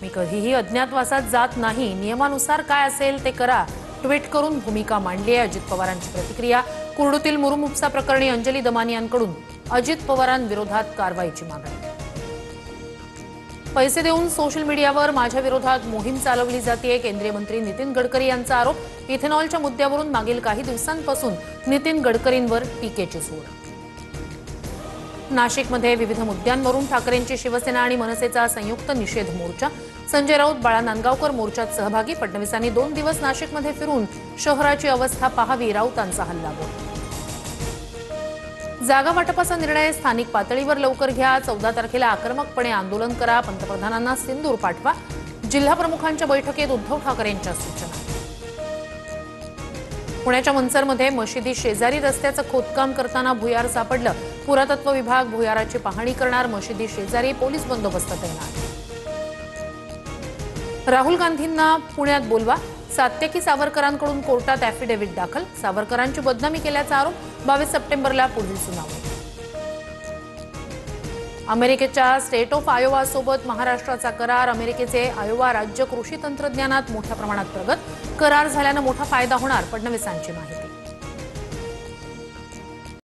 मी कधीही अज्ञातवासात जात नाही, नियमानुसार काय असेल ते करा, ट्विट करून भूमिका मांडली आहे अजित पवारांची प्रतिक्रिया। कुर्डूतील मुरुम उपसा प्रकरणी अंजली दमानियांकडून अजित पवारांविरोधात कारवाईची मागणी। पैसे देऊन सोशल मीडियावर माझ्या विरोधात मोहीम चालवली जाते, केंद्रीय मंत्री नितीन गडकरी यांचा आरोप। इथेनॉलच्या मुद्द्यावरून मागील काही दिवसांपासून नितीन गडकरींवर टीकेची सूर। नाशिकमध्ये विविध मुद्द्यांवरून ठाकरेंची शिवसेना आणि मनसेचा संयुक्त निषेध मोर्चा। संजय राऊत, बाळा नांदगावकर मोर्चात सहभागी। फडणवीसांनी 2 दिवस नाशिकमध्ये फिरून शहराची अवस्था पाहावी, राऊतांचा हल्लाबोल। जागा वाटपाचा निर्णय स्थानिक पातळीवर लवकर घ्या, 14 तारखेला आक्रमकपणे आंदोलन करा, पंतप्रधानांना सिंदूर पाठवा, जिल्हा प्रमुखांच्या बैठकीत उद्धव ठाकरेंच्या सूचना। पुण्याच्या मनसरमध्ये मशिदी शेजारी रस्त्याचं खोदकाम करताना भुयार सापडलं, पुरातत्व विभाग भुयाराची पाहणी करणार, मशिदी शेजारी पोलीस बंदोबस्त तैनात। राहुल गांधींना पुण्यात बोलवा, सात्यकी सावरकरांकडून कोर्टात ॲफिडेव्हिट दाखल, सावरकरांची बदनामी केल्याचा आरोप, 22 सप्टेंबरला पुढील सुनावणी। अमेरिकेच्या स्टेट ऑफ आयोवा सोबत महाराष्ट्राचा करार, अमेरिकेचे आयोवा राज्य कृषी तंत्रज्ञानात मोठ्या प्रमाणात प्रगत, करार झाल्यानं मोठा फायदा होणार, फडणवीसांची माहिती।